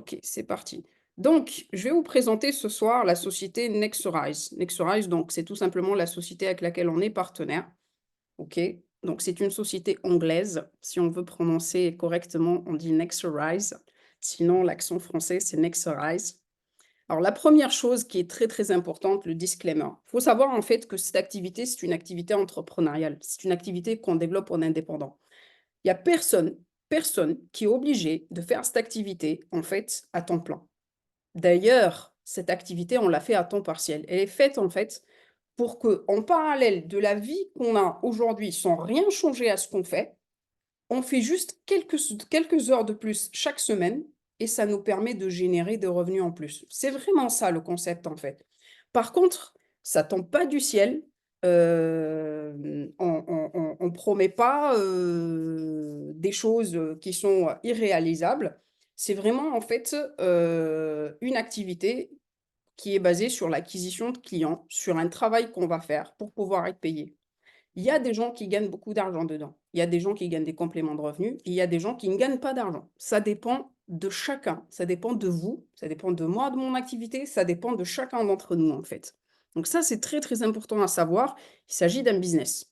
OK, c'est parti. Donc, je vais vous présenter ce soir la société Nexorize. Nexorize, donc, c'est tout simplement la société avec laquelle on est partenaire. OK? Donc, c'est une société anglaise. Si on veut prononcer correctement, on dit Nexorize. Sinon, l'accent français, c'est Nexorize. Alors, la première chose qui est très, très importante, le disclaimer. Il faut savoir en fait que cette activité, c'est une activité entrepreneuriale. C'est une activité qu'on développe en indépendant. Il y a personne qui est obligé de faire cette activité, en fait, à temps plein. D'ailleurs, cette activité, on l'a fait à temps partiel. Elle est faite, en fait, pour que, en parallèle de la vie qu'on a aujourd'hui, sans rien changer à ce qu'on fait, on fait juste quelques heures de plus chaque semaine et ça nous permet de générer des revenus en plus. C'est vraiment ça le concept, en fait. Par contre, ça tombe pas du ciel. On promet pas, des choses, qui sont irréalisables. C'est vraiment, en fait, une activité qui est basée sur l'acquisition de clients, sur un travail qu'on va faire pour pouvoir être payé. Il y a des gens qui gagnent beaucoup d'argent dedans. Il y a des gens qui gagnent des compléments de revenus et il y a des gens qui ne gagnent pas d'argent. Ça dépend de chacun, ça dépend de vous, ça dépend de moi, de mon activité, ça dépend de chacun d'entre nous, en fait. Donc ça, c'est très, très important à savoir. Il s'agit d'un business.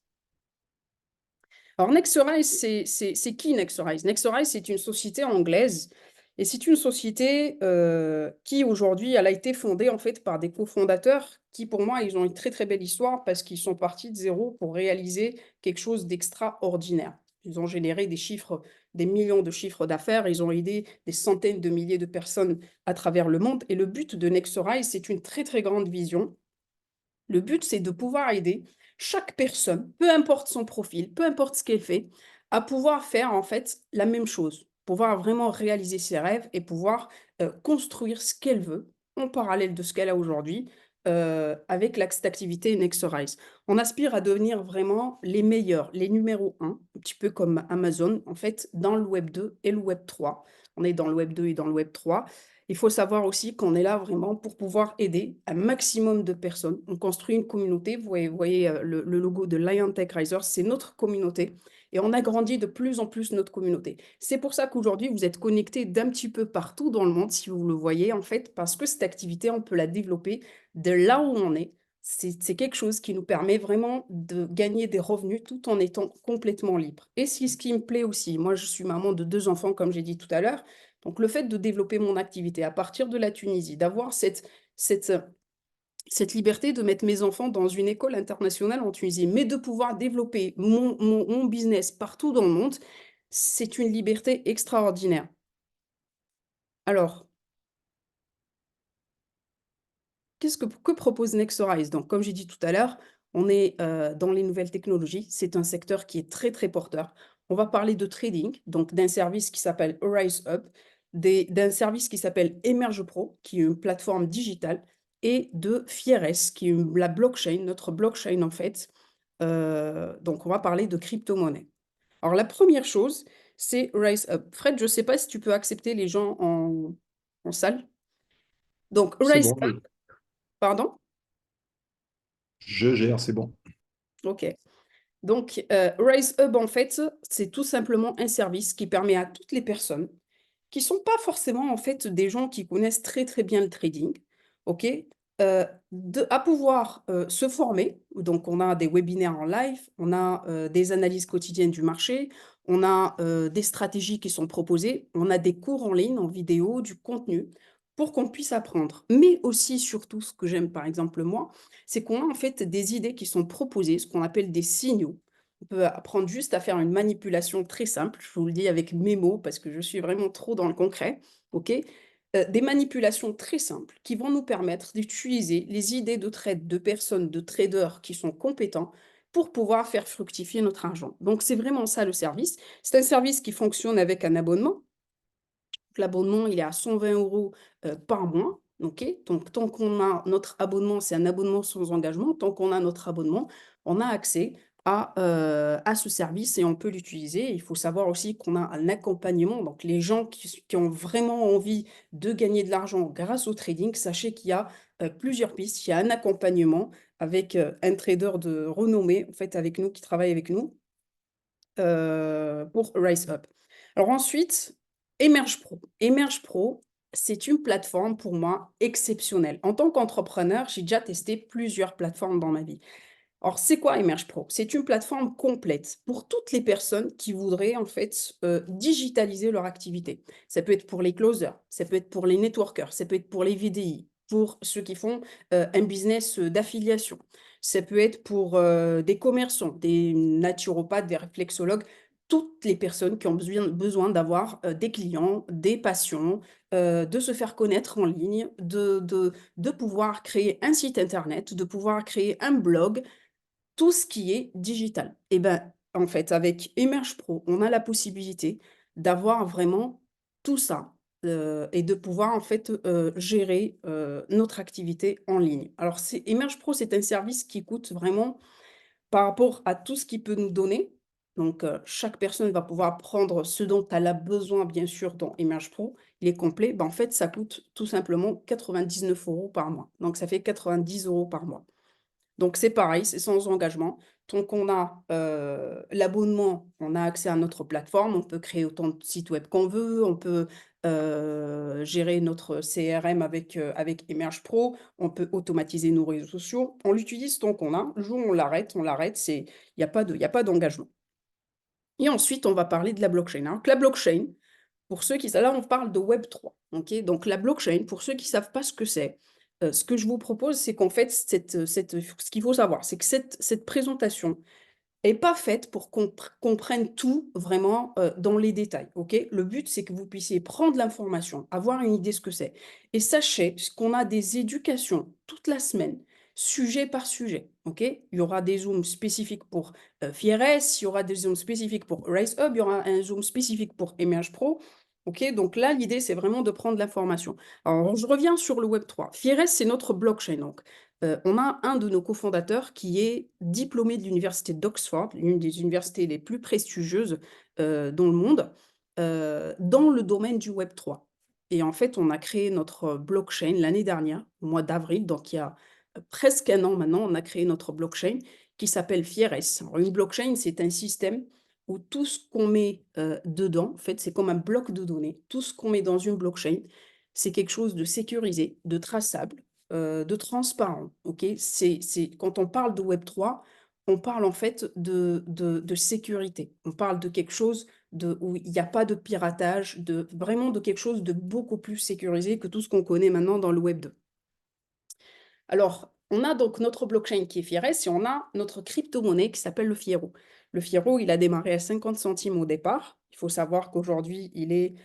Alors Nexorize, c'est qui Nexorize? Nexorize, c'est une société anglaise et c'est une société, qui aujourd'hui, elle a été fondée en fait par des cofondateurs qui pour moi, ils ont une très, très belle histoire parce qu'ils sont partis de zéro pour réaliser quelque chose d'extraordinaire. Ils ont généré des chiffres, des millions de chiffres d'affaires, ils ont aidé des centaines de milliers de personnes à travers le monde et le but de Nexorize, c'est une très, très grande vision. Le but, c'est de pouvoir aider chaque personne, peu importe son profil, peu importe ce qu'elle fait, à pouvoir faire en fait la même chose, pouvoir vraiment réaliser ses rêves et pouvoir construire ce qu'elle veut en parallèle de ce qu'elle a aujourd'hui avec cette activité Nexorize. On aspire à devenir vraiment les meilleurs, les numéros un petit peu comme Amazon, en fait, dans le Web 2 et le Web 3. On est dans le Web 2 et dans le Web 3. Il faut savoir aussi qu'on est là vraiment pour pouvoir aider un maximum de personnes. On construit une communauté. Vous voyez le logo de Lion Tech Risers, c'est notre communauté. Et on agrandit de plus en plus notre communauté. C'est pour ça qu'aujourd'hui, vous êtes connectés d'un petit peu partout dans le monde, si vous le voyez, en fait, parce que cette activité, on peut la développer de là où on est. C'est quelque chose qui nous permet vraiment de gagner des revenus tout en étant complètement libre. Et c'est ce qui me plaît aussi. Moi, je suis maman de 2 enfants, comme j'ai dit tout à l'heure. Donc le fait de développer mon activité à partir de la Tunisie, d'avoir cette, cette liberté de mettre mes enfants dans une école internationale en Tunisie, mais de pouvoir développer mon business partout dans le monde, c'est une liberté extraordinaire. Alors, que propose Nexorize? Donc, comme j'ai dit tout à l'heure, on est dans les nouvelles technologies. C'est un secteur qui est très, très porteur. On va parler de trading, donc d'un service qui s'appelle Rise Up, d'un service qui s'appelle Emerge Pro, qui est une plateforme digitale, et de Fieres, qui est la blockchain, notre blockchain en fait. Donc, on va parler de crypto-monnaie. Alors, la première chose, c'est Rise Up. Fred, je ne sais pas si tu peux accepter les gens en salle. Donc, C'est Rise bon, Up, pardon? je gère, c'est bon. OK. Donc, Rise Hub, en fait, c'est tout simplement un service qui permet à toutes les personnes qui sont pas forcément, en fait, des gens qui connaissent très, très bien le trading, OK? À pouvoir, se former. Donc on a des webinaires en live, on a, des analyses quotidiennes du marché, on a, des stratégies qui sont proposées, on a des cours en ligne, en vidéo, du contenu pour qu'on puisse apprendre. Mais aussi, surtout, ce que j'aime, par exemple, moi, c'est qu'on a, en fait, des idées qui sont proposées, ce qu'on appelle des signaux. On peut apprendre juste à faire une manipulation très simple, je vous le dis avec mes mots parce que je suis vraiment trop dans le concret, OK? Des manipulations très simples qui vont nous permettre d'utiliser les idées de trade de personnes, de traders qui sont compétents pour pouvoir faire fructifier notre argent. Donc c'est vraiment ça le service. C'est un service qui fonctionne avec un abonnement. L'abonnement, il est à 120 € par mois, OK? Donc tant qu'on a notre abonnement, c'est un abonnement sans engagement. Tant qu'on a notre abonnement, on a accès à ce service et on peut l'utiliser. Il faut savoir aussi qu'on a un accompagnement. Donc les gens qui ont vraiment envie de gagner de l'argent grâce au trading, sachez qu'il y a, plusieurs pistes. Il y a un accompagnement avec, un trader de renommée, en fait, avec nous, qui travaille avec nous, pour Rise Up. Alors ensuite, Emerge Pro. Emerge Pro, c'est une plateforme pour moi exceptionnelle. En tant qu'entrepreneur, j'ai déjà testé plusieurs plateformes dans ma vie. Alors, c'est quoi Emerge Pro? C'est une plateforme complète pour toutes les personnes qui voudraient en fait digitaliser leur activité. Ça peut être pour les closers, ça peut être pour les networkers, ça peut être pour les VDI, pour ceux qui font un business d'affiliation. Ça peut être pour des commerçants, des naturopathes, des réflexologues, toutes les personnes qui ont besoin d'avoir des clients, des patients, de se faire connaître en ligne, de pouvoir créer un site internet, de pouvoir créer un blog, tout ce qui est digital. Et ben, en fait, avec Emerge Pro, on a la possibilité d'avoir vraiment tout ça, et de pouvoir en fait, gérer, notre activité en ligne. Alors c'est Emerge Pro, c'est un service qui coûte vraiment par rapport à tout ce qu'il peut nous donner. Donc, chaque personne va pouvoir prendre ce dont elle a besoin, bien sûr, dans Emerge Pro. Il est complet. Ben, en fait, ça coûte tout simplement 99 € par mois. Donc ça fait 90 € par mois. Donc c'est pareil, c'est sans engagement. Tant qu'on a, l'abonnement, on a accès à notre plateforme, on peut créer autant de sites web qu'on veut, on peut, gérer notre CRM avec Emerge Pro, on peut automatiser nos réseaux sociaux. On l'utilise tant qu'on a. Le jour où on l'arrête, il y a pas d'engagement. Et ensuite, on va parler de la blockchain. Alors que la blockchain, pour ceux qui savent, là, on parle de Web3, OK? Donc la blockchain, pour ceux qui savent pas ce que c'est, ce que je vous propose, c'est qu'en fait, ce qu'il faut savoir, c'est que cette présentation est pas faite pour qu'on prenne tout vraiment, dans les détails, OK? Le but, c'est que vous puissiez prendre l'information, avoir une idée ce que c'est et sachez qu'on a des éducations toute la semaine, sujet par sujet, OK? Il y aura des zooms spécifiques pour, Fieres, il y aura des zooms spécifiques pour RaiseHub, il y aura un zoom spécifique pour Emerge Pro, OK? Donc là, l'idée, c'est vraiment de prendre l'information. Alors je reviens sur le Web3. Fieres, c'est notre blockchain donc. On a un de nos cofondateurs qui est diplômé de l'université d'Oxford, l'une des universités les plus prestigieuses, dans le monde, dans le domaine du Web3. Et en fait, on a créé notre blockchain l'année dernière, au mois d'avril, donc il y a, presque un an maintenant, on a créé notre blockchain qui s'appelle Fieres. Alors une blockchain, c'est un système où tout ce qu'on met, dedans, en fait, c'est comme un bloc de données. Tout ce qu'on met dans une blockchain, c'est quelque chose de sécurisé, de traçable, de transparent, OK? C'est quand on parle de Web3, on parle en fait de sécurité. On parle de quelque chose où il y a pas de piratage, vraiment de quelque chose de beaucoup plus sécurisé que tout ce qu'on connaît maintenant dans le Web 2. Alors, on a donc notre blockchain qui est Fieres et on a notre crypto-monnaie qui s'appelle le Fiero. Le Fiero, il a démarré à 50 centimes au départ. Il faut savoir qu'aujourd'hui, il est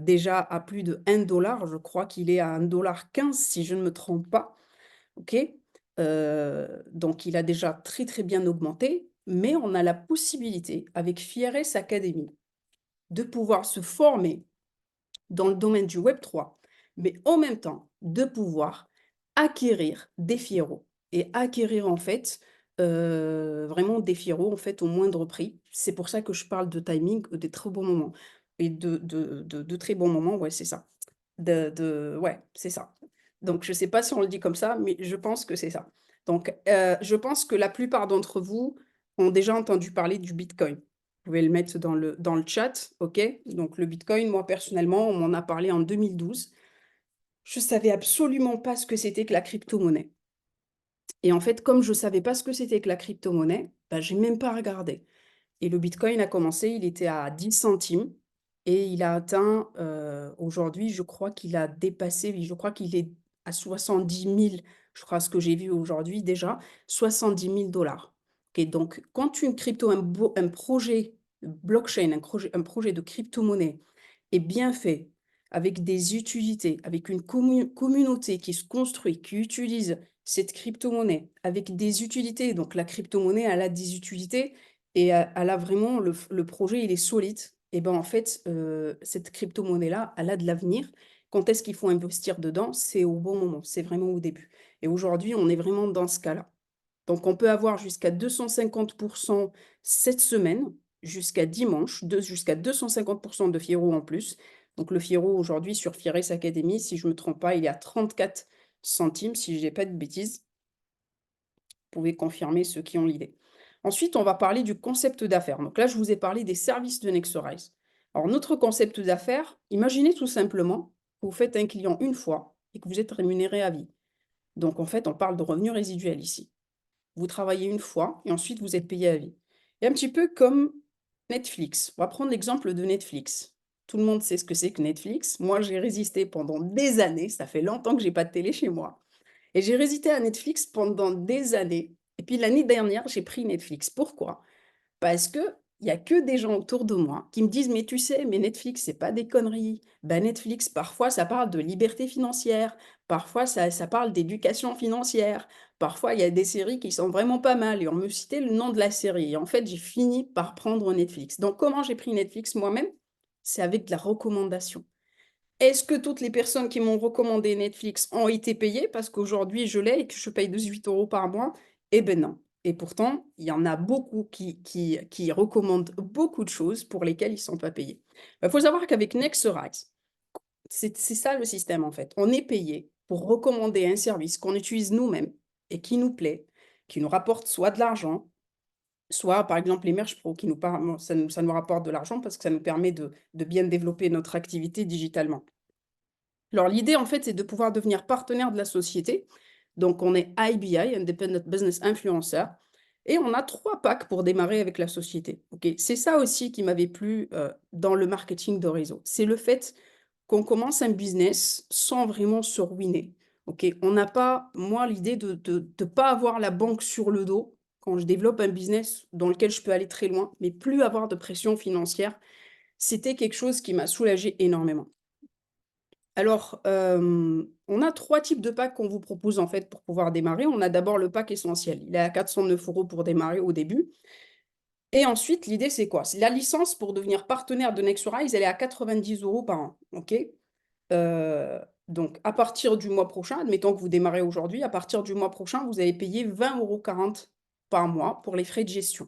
déjà à plus de 1 $. Je crois qu'il est à 1,15 $ si je ne me trompe pas. OK? Donc il a déjà très, très bien augmenté, mais on a la possibilité avec Fieres Academy de pouvoir se former dans le domaine du Web3, mais en même temps de pouvoir acquérir des Fieros et acquérir en fait, vraiment des Fieros en fait au moindre prix. C'est pour ça que je parle de timing, des très bons moments et de très bons moments, ouais, c'est ça. Ouais, c'est ça. Donc je sais pas si on le dit comme ça, mais je pense que c'est ça. Donc, je pense que la plupart d'entre vous ont déjà entendu parler du bitcoin. Vous pouvez le mettre dans le chat, OK? Donc le bitcoin, moi personnellement, on m'en a parlé en 2012. Je savais absolument pas ce que c'était que la crypto-monnaie et en fait, comme je savais pas ce que c'était que la crypto-monnaie, bah, j'ai même pas regardé. Et le bitcoin a commencé, il était à 10 centimes et il a atteint, aujourd'hui, je crois qu'il a dépassé, oui, je crois qu'il est à 70 000, je crois ce que j'ai vu aujourd'hui déjà, 70 000 $. Et donc quand une crypto un projet blockchain, un projet de crypto-monnaie est bien fait, avec des utilités, avec une communauté qui se construit, qui utilise cette crypto-monnaie, avec des utilités, donc la crypto-monnaie, elle a des utilités et elle a vraiment le projet, il est solide et ben, en fait, cette crypto-monnaie-là, elle a de l'avenir. Quand est-ce qu'il faut investir dedans? C'est au bon moment, c'est vraiment au début et aujourd'hui, on est vraiment dans ce cas-là. Donc on peut avoir jusqu'à 250 cette semaine, jusqu'à dimanche, jusqu'à 250 de Fiero en plus. Donc le Fiero aujourd'hui sur Fieres Academy, si je ne me trompe pas, il est à 34 centimes, si je dis pas de bêtises. Vous pouvez confirmer ceux qui ont l'idée. Ensuite, on va parler du concept d'affaires. Donc là, je vous ai parlé des services de Nexorize. Alors, notre concept d'affaires, imaginez tout simplement que vous faites un client une fois et que vous êtes rémunéré à vie. Donc en fait, on parle de revenu résiduel ici. Vous travaillez une fois et ensuite vous êtes payé à vie. Et un petit peu comme Netflix. On va prendre l'exemple de Netflix. Tout le monde sait ce que c'est que Netflix. Moi, j'ai résisté pendant des années. Ça fait longtemps que j'ai pas de télé chez moi. Et j'ai résisté à Netflix pendant des années. Et puis l'année dernière, j'ai pris Netflix. Pourquoi? Parce que il y a que des gens autour de moi qui me disent: «Mais tu sais, mais Netflix, c'est pas des conneries. Bah, Netflix, parfois, ça parle de liberté financière, parfois ça parle d'éducation financière, parfois il y a des séries qui sont vraiment pas mal» et on me citait le nom de la série et en fait, j'ai fini par prendre Netflix. Donc comment j'ai pris Netflix moi-même? C'est avec de la recommandation. Est-ce que toutes les personnes qui m'ont recommandé Netflix ont été payées parce qu'aujourd'hui je l'ai et que je paye 18 € par mois? Eh ben non. Et pourtant, il y en a beaucoup qui recommandent beaucoup de choses pour lesquelles ils ne sont pas payés. Il faut savoir qu'avec Nexterize, c'est ça le système en fait. On est payé pour recommander un service qu'on utilise nous-mêmes et qui nous plaît, qui nous rapporte soit de l'argent, soit par exemple les Merge Pro qui nous par bon, ça nous rapporte de l'argent parce que ça nous permet de bien développer notre activité digitalement. Alors l'idée, en fait, c'est de pouvoir devenir partenaire de la société. Donc on est IBI, Independent Business Influencer, et on a 3 packs pour démarrer avec la société. OK? C'est ça aussi qui m'avait plu, dans le marketing de réseau. C'est le fait qu'on commence un business sans vraiment se ruiner. OK? On n'a pas moi l'idée de pas avoir la banque sur le dos quand je développe un business dans lequel je peux aller très loin, mais plus avoir de pression financière, c'était quelque chose qui m'a soulagée énormément. Alors, on a 3 types de packs qu'on vous propose, en fait, pour pouvoir démarrer. On a d'abord le pack essentiel. Il est à 409 € pour démarrer au début et ensuite, l'idée, c'est quoi? C'est la licence pour devenir partenaire de Nexurize, elle est à 90 € par an, OK? Donc à partir du mois prochain, admettons que vous démarrez aujourd'hui, à partir du mois prochain, vous allez payer 20,40 € par mois pour les frais de gestion.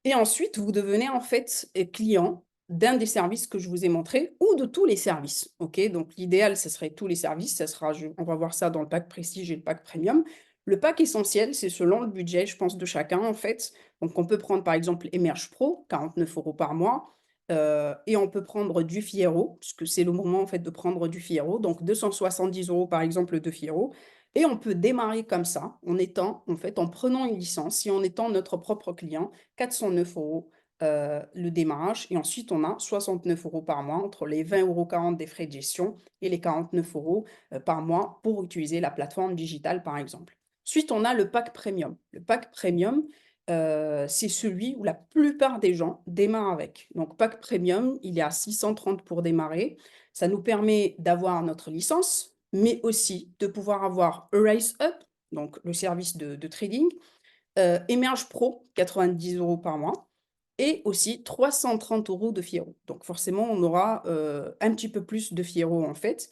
Et ensuite, vous devenez en fait, client d'un des services que je vous ai montrés ou de tous les services, OK? Donc l'idéal, ce serait tous les services, ça sera on va voir ça dans le pack Prestige et le pack Premium. Le pack essentiel, c'est selon le budget, je pense, de chacun, en fait. Donc on peut prendre, par exemple, Emerge Pro, 49 € par mois, et on peut prendre du Fiero, puisque c'est le moment, en fait, de prendre du Fiero, donc 270 € par exemple, de Fiero. Et on peut démarrer comme ça, en étant, en fait, en prenant une licence et en étant notre propre client. 409 €, le démarrage et ensuite on a 69 € par mois entre les 20,40 € des frais de gestion et les 49 €, par mois pour utiliser la plateforme digitale, par exemple. Ensuite, on a le pack premium. Le pack premium, c'est celui où la plupart des gens démarrent avec. Donc pack premium, il est à 630 pour démarrer. Ça nous permet d'avoir notre licence, mais aussi de pouvoir avoir Rise Up, donc le service de trading, Emerge Pro, 90 € par mois et aussi 330 € de Fiero. Donc forcément, on aura, un petit peu plus de Fiero, en fait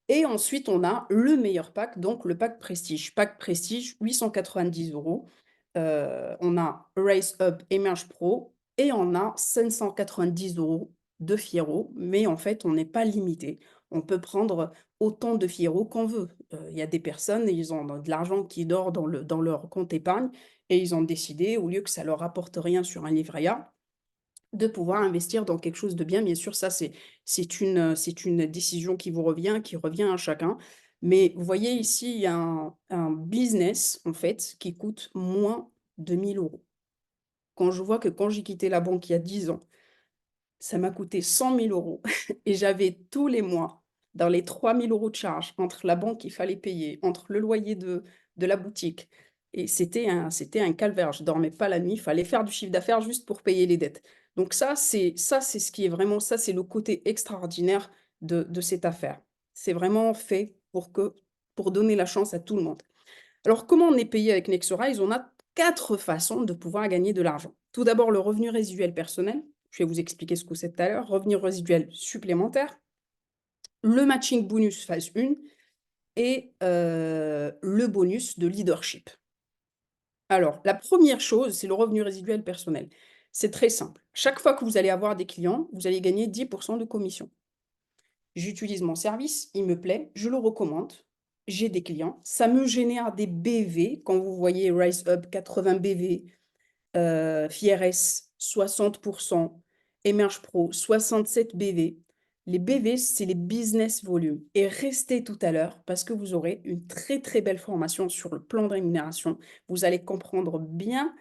et ensuite on a le meilleur pack, donc le pack Prestige. Pack Prestige, 890 €. On a Raise Up, Emerge Pro et on a 590 € de Fiero, mais en fait, on n'est pas limité. On peut prendre autant de Fiero qu'on veut. Il y a des personnes, ils ont de l'argent qui dort dans leur compte épargne et ils ont décidé, au lieu que ça leur rapporte rien sur un livret A, de pouvoir investir dans quelque chose de bien. Bien sûr, ça, c'est une décision qui vous revient, qui revient à chacun. Mais vous voyez ici, il y a un business, en fait, qui coûte moins de 1 000 €. Quand je vois que quand j'ai quitté la banque il y a 10 ans, ça m'a coûté 100 000 € et j'avais tous les mois, dans les 3 000 € de charges, entre la banque qu'il fallait payer, entre le loyer de la boutique et c'était un calvaire. Je dormais pas la nuit, il fallait faire du chiffre d'affaires juste pour payer les dettes. Donc ça, c'est ce qui est vraiment ça, c'est le côté extraordinaire de cette affaire. C'est vraiment fait pour donner la chance à tout le monde. Alors comment on est payé avec Nexurize? On a 4 façons de pouvoir gagner de l'argent. Tout d'abord, le revenu résiduel personnel. Je vais vous expliquer ce que c'est tout à l'heure. Revenu résiduel supplémentaire, le matching bonus phase 1 et le bonus de leadership. Alors, la première chose, c'est le revenu résiduel personnel. C'est très simple. Chaque fois que vous allez avoir des clients, vous allez gagner 10 de commission. J'utilise mon service, il me plaît, je le recommande, j'ai des clients, ça me génère des BV. Quand vous voyez Rise Up 80 BV, FIRS 60 Emerge Pro 67 BV, Les BV, c'est les business volume. Et restez tout à l'heure parce que vous aurez une très très belle formation sur le plan de rémunération. Vous allez comprendre bien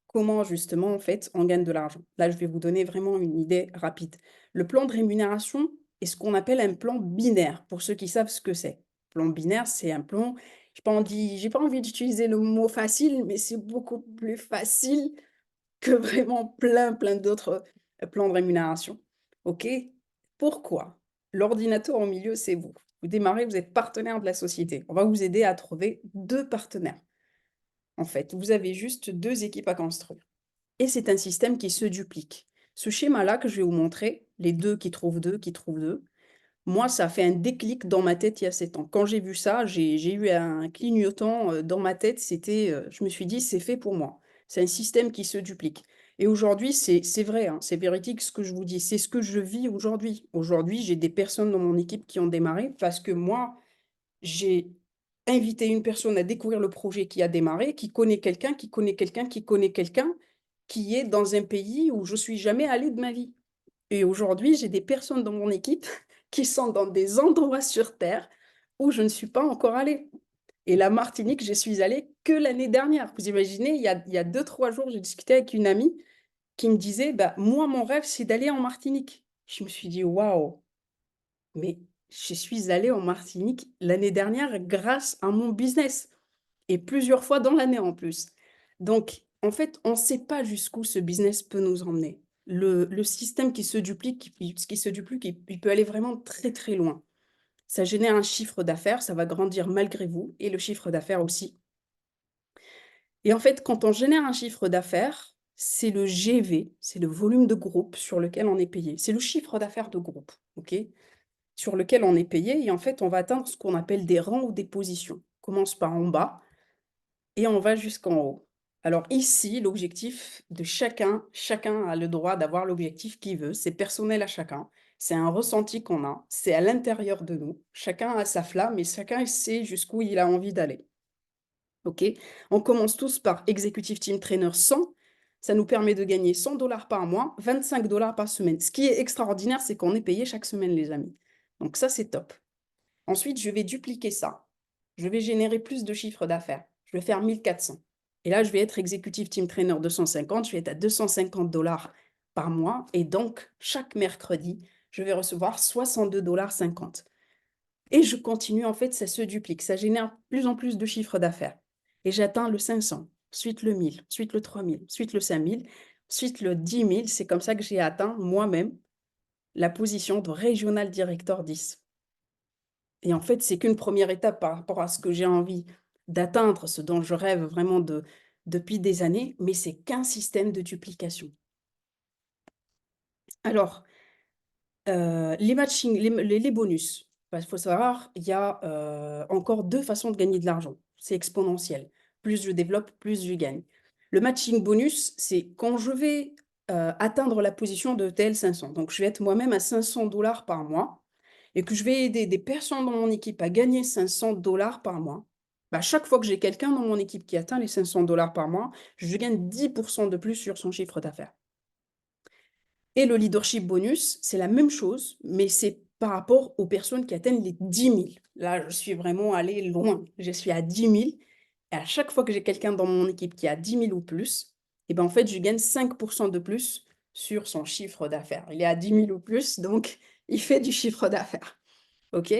comment justement en fait on gagne de l'argent. Là, je vais vous donner vraiment une idée rapide. Le plan de rémunération est ce qu'on appelle un plan binaire, pour ceux qui savent ce que c'est. Plan binaire, c'est un plan, j'ai pas envie d'utiliser le mot facile, mais c'est beaucoup plus facile que vraiment plein d'autres plans de rémunération. OK? Pourquoi? L'ordinateur au milieu, c'est vous. Vous démarrez, vous êtes partenaire de la société. On va vous aider à trouver 2 partenaires. En fait, vous avez juste 2 équipes à construire et c'est un système qui se duplique. Ce schéma-là que je vais vous montrer, les 2 qui trouvent 2 qui trouvent 2, moi, ça a fait un déclic dans ma tête il y a 7 ans. Quand j'ai vu ça, j'ai eu un clignotant, dans ma tête, je me suis dit: «C'est fait pour moi». C'est un système qui se duplique et aujourd'hui, c'est vrai, hein, c'est véridique ce que je vous dis, c'est ce que je vis aujourd'hui. Aujourd'hui, j'ai des personnes dans mon équipe qui ont démarré parce que moi, j'ai invité une personne à découvrir le projet qui a démarré, qui connaît quelqu'un, qui connaît quelqu'un, qui connaît quelqu'un, qui est dans un pays où je suis jamais allée de ma vie. Et aujourd'hui, j'ai des personnes dans mon équipe qui sont dans des endroits sur terre où je ne suis pas encore allée. Et la Martinique, je suis allée que l'année dernière. Vous imaginez, il y a 2-3 jours, j'ai discuté avec une amie qui me disait: «Bah, moi, mon rêve, c'est d'aller en Martinique». Je me suis dit: «Waouh, mais je suis allée en Martinique l'année dernière grâce à mon business et plusieurs fois dans l'année en plus». Donc, en fait, on ne sait pas jusqu'où ce business peut nous emmener. Le système qui se duplique, il peut aller vraiment très, très loin. Ça génère un chiffre d'affaires, ça va grandir malgré vous et le chiffre d'affaires aussi. Et en fait, quand on génère un chiffre d'affaires, c'est le GV, c'est le volume de groupe sur lequel on est payé. C'est le chiffre d'affaires de groupe, OK? Sur lequel on est payé et en fait, on va atteindre ce qu'on appelle des rangs ou des positions. On commence par en bas et on va jusqu'en haut. Alors ici, l'objectif de chacun a le droit d'avoir l'objectif qu'il veut, c'est personnel à chacun, c'est un ressenti qu'on a, c'est à l'intérieur de nous. Chacun a sa flamme et chacun sait jusqu'où il a envie d'aller. OK? On commence tous par Executive Team Trainer 100. Ça nous permet de gagner 100 par mois, 25 par semaine. Ce qui est extraordinaire, c'est qu'on est payé chaque semaine, les amis. Donc ça, c'est top. Ensuite, je vais dupliquer ça. Je vais générer plus de chiffre d'affaires. Je vais faire 1400. Et là, je vais être Executive Team Trainer 250. Je vais être à 250 par mois. Et donc, chaque mercredi, je vais recevoir 62,50 $. Et je continue, en fait, ça se duplique. Ça génère plus en plus de chiffre d'affaires. Et j'atteins le 500, ensuite le 1000, ensuite le 3000, ensuite le 5000, ensuite le 10 000. C'est comme ça que j'ai atteint moi-même la position de Regional Director 10. Et en fait, c'est qu'une première étape par rapport à ce que j'ai envie d'atteindre, ce dont je rêve vraiment depuis des années, mais c'est qu'un système de duplication. Alors, les matching les bonus, il faut savoir, il y a, encore 2 façons de gagner de l'argent. C'est exponentiel. Plus je développe, plus je gagne. Le matching bonus, c'est quand je vais, atteindre la position de TL 500. Donc je vais être moi-même à 500 par mois et que je vais aider des personnes dans mon équipe à gagner 500 par mois. Bah, chaque fois que j'ai quelqu'un dans mon équipe qui atteint les 500 par mois, je gagne 10 de plus sur son chiffre d'affaires. Et le leadership bonus, c'est la même chose, mais c'est par rapport aux personnes qui atteignent les 10 000. Là, je suis vraiment allée loin. Je suis à 10 000 et à chaque fois que j'ai quelqu'un dans mon équipe qui a 10 000 ou plus, et ben, en fait, je gagne 5 de plus sur son chiffre d'affaires. Il est à 10 000 ou plus, donc il fait du chiffre d'affaires. OK?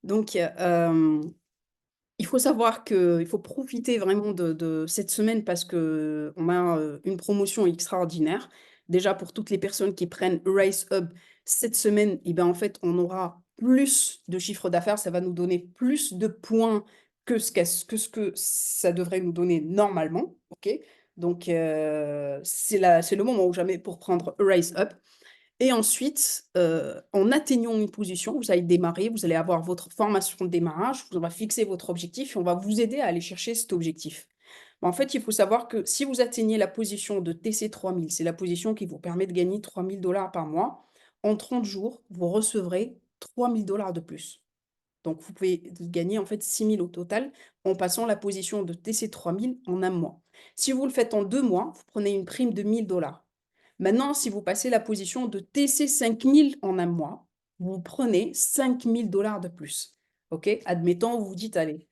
Donc, il faut savoir qu'il faut profiter vraiment de cette semaine parce qu'on a, une promotion extraordinaire. Déjà pour toutes les personnes qui prennent Rise Up cette semaine et ben, en fait, on aura plus de chiffre d'affaires. Ça va nous donner plus de points que ce que ça devrait nous donner normalement, OK? Donc, c'est le moment ou jamais pour prendre Rise Up. Et ensuite, en atteignant une position, vous allez démarrer, vous allez avoir votre formation de démarrage, on va fixer votre objectif et on va vous aider à aller chercher cet objectif. En fait, il faut savoir que si vous atteignez la position de TC 3000, c'est la position qui vous permet de gagner 3 000 par mois, en 30 jours, vous recevrez 3 000 de plus. Donc vous pouvez gagner en fait 6 000 au total en passant la position de TC 3000 en un mois. Si vous le faites en 2 mois, vous prenez une prime de 1 000 $. Maintenant, si vous passez la position de TC 5000 en un mois, vous prenez 5 000 $ de plus. OK? Admettons, vous vous dites, allez,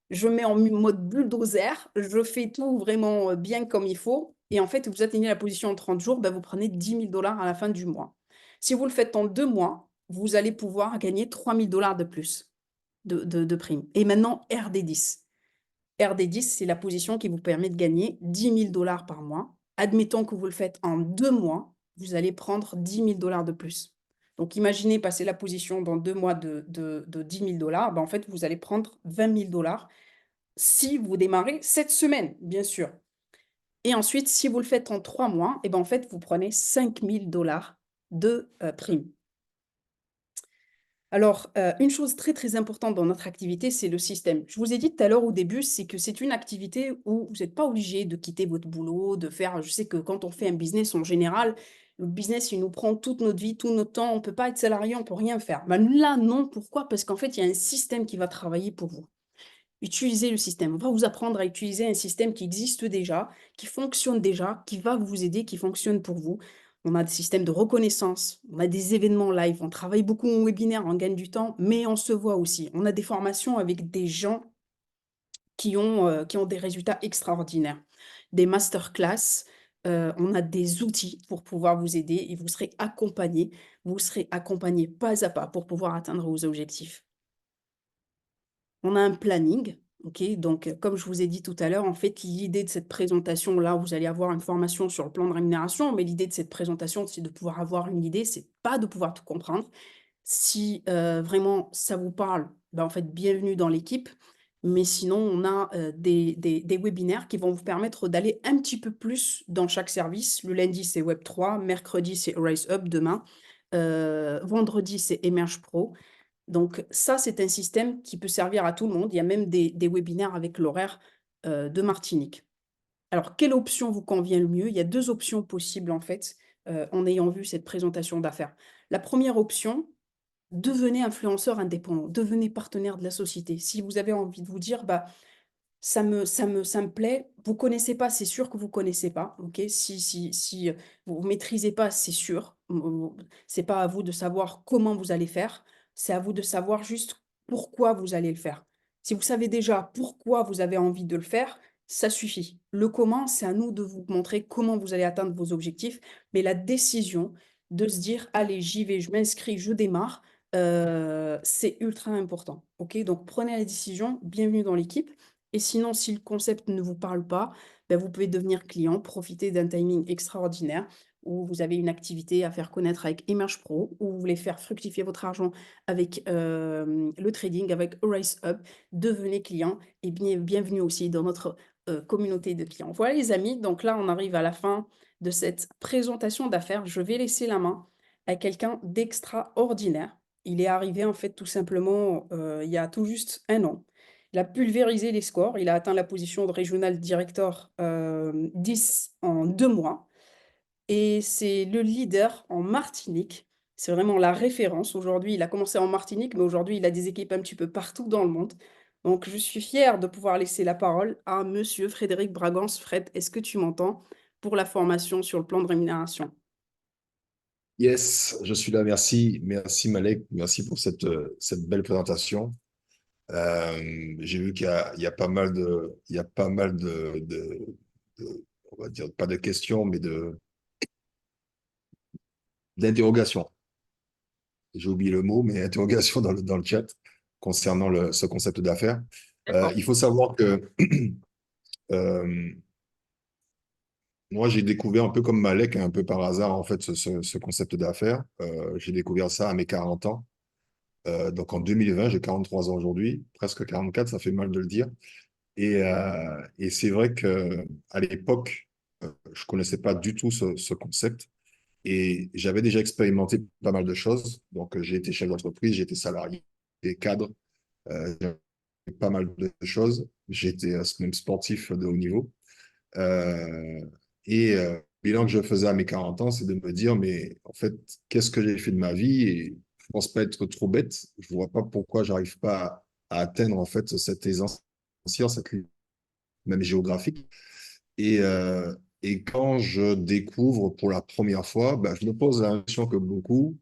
je mets en mode bulldozer, je fais tout vraiment bien comme il faut. Et en fait, vous atteignez la position en 30 jours, ben, vous prenez 10 000 $ à la fin du mois. Si vous le faites en 2 mois, vous allez pouvoir gagner 3 000 $ de plus de prime. Et maintenant, RD10. RD10, c'est la position qui vous permet de gagner 10 000 $ par mois. Admettons que vous le faites en 2 mois, vous allez prendre 10 000 $ de plus. Donc, imaginez passer la position dans 2 mois de 10 000 $. Ben, en fait, vous allez prendre 20 000 $ si vous démarrez cette semaine, bien sûr. Et ensuite, si vous le faites en 3 mois, et ben, en fait, vous prenez 5 000 $ de prime. Alors, une chose très, très importante dans notre activité, c'est le système. Je vous ai dit tout à l'heure au début, c'est que c'est une activité où vous n'êtes pas obligé de quitter votre boulot, de faire je sais que quand on fait un business, en général, le business, il nous prend toute notre vie, tout notre temps. On ne peut pas être salarié, on ne peut rien faire. Ben là, non. Pourquoi? Parce qu'en fait, il y a un système qui va travailler pour vous. Utilisez le système. On va vous apprendre à utiliser un système qui existe déjà, qui fonctionne déjà, qui va vous aider, qui fonctionne pour vous. On a des systèmes de reconnaissance, on a des événements live, on travaille beaucoup en webinaire, on gagne du temps, mais on se voit aussi. On a des formations avec des gens qui ont des résultats extraordinaires, des masterclass, on a des outils pour pouvoir vous aider et vous serez accompagné pas à pas pour pouvoir atteindre vos objectifs. On a un planning, OK? Donc, comme je vous ai dit tout à l'heure, en fait, l'idée de cette présentation-là, vous allez avoir une formation sur le plan de rémunération, mais l'idée de cette présentation, c'est de pouvoir avoir une idée, c'est pas de pouvoir tout comprendre. Si, vraiment ça vous parle, bah, en fait, bienvenue dans l'équipe. Mais sinon, on a, des webinaires qui vont vous permettre d'aller un petit peu plus dans chaque service. Le lundi, c'est Web3, mercredi, c'est Rise Up demain, vendredi, c'est Emerge Pro. Donc ça, c'est un système qui peut servir à tout le monde. Il y a même des webinaires avec l'horaire, de Martinique. Alors, quelle option vous convient le mieux? Il y a 2 options possibles, en fait, en ayant vu cette présentation d'affaires. La première option, devenez influenceur indépendant, devenez partenaire de la société. Si vous avez envie de vous dire: «Bah, ça me plaît», vous connaissez pas, c'est sûr que vous connaissez pas, OK? Si, vous maîtrisez pas, c'est sûr. C'est pas à vous de savoir comment vous allez faire, c'est à vous de savoir juste pourquoi vous allez le faire. Si vous savez déjà pourquoi vous avez envie de le faire, ça suffit. Le comment, c'est à nous de vous montrer comment vous allez atteindre vos objectifs, mais la décision de se dire: «Allez, j'y vais, je m'inscris, je démarre», c'est ultra important, OK? Donc prenez la décision, bienvenue dans l'équipe. Et sinon, si le concept ne vous parle pas, bah, vous pouvez devenir client, profiter d'un timing extraordinaire où vous avez une activité à faire connaître avec Emerge Pro, où vous voulez faire fructifier votre argent avec le trading, avec Rise Up. Devenez client et bienvenue aussi dans notre communauté de clients. Voilà les amis, donc là on arrive à la fin de cette présentation d'affaires. Je vais laisser la main à quelqu'un d'extraordinaire. Il est arrivé en fait tout simplement il y a tout juste un an. Il a pulvérisé les scores, il a atteint la position de Regional Director 10 en 2 mois et c'est le leader en Martinique. C'est vraiment la référence. Aujourd'hui, il a commencé en Martinique, mais aujourd'hui, il a des équipes un petit peu partout dans le monde. Donc, je suis fière de pouvoir laisser la parole à monsieur Frédéric Bragance. Fred, est-ce que tu m'entends pour la formation sur le plan de rémunération? Yes, je suis là. Merci, merci Malek. Merci pour cette belle présentation. J'ai vu il y a pas mal on va dire, pas de questions, mais d'interrogations. J'ai oublié le mot, mais interrogations dans le chat concernant ce concept d'affaires. D'accord. Il faut savoir que euh, moi, j'ai découvert un peu comme Malek, un peu par hasard, en fait, ce concept d'affaires. J'ai découvert ça à mes 40 ans. Donc en 2020, j'ai 43 ans aujourd'hui, presque 44, ça fait mal de le dire. Et c'est vrai que à l'époque, je connaissais pas du tout ce concept et j'avais déjà expérimenté pas mal de choses. Donc j'ai été chef d'entreprise, j'ai été salarié, j'ai été cadre, j'ai fait pas mal de choses. J'ai été même sportif de haut niveau. Euh, le bilan que je faisais à mes 40 ans, c'est de me dire, mais en fait, qu'est-ce que j'ai fait de ma vie? Et je pense pas être trop bête. Je vois pas pourquoi j'arrive pas à atteindre en fait cette aisance financière, cette limite même géographique. Et, euh, et quand je découvre pour la première fois, bah, je me pose la même question que beaucoup.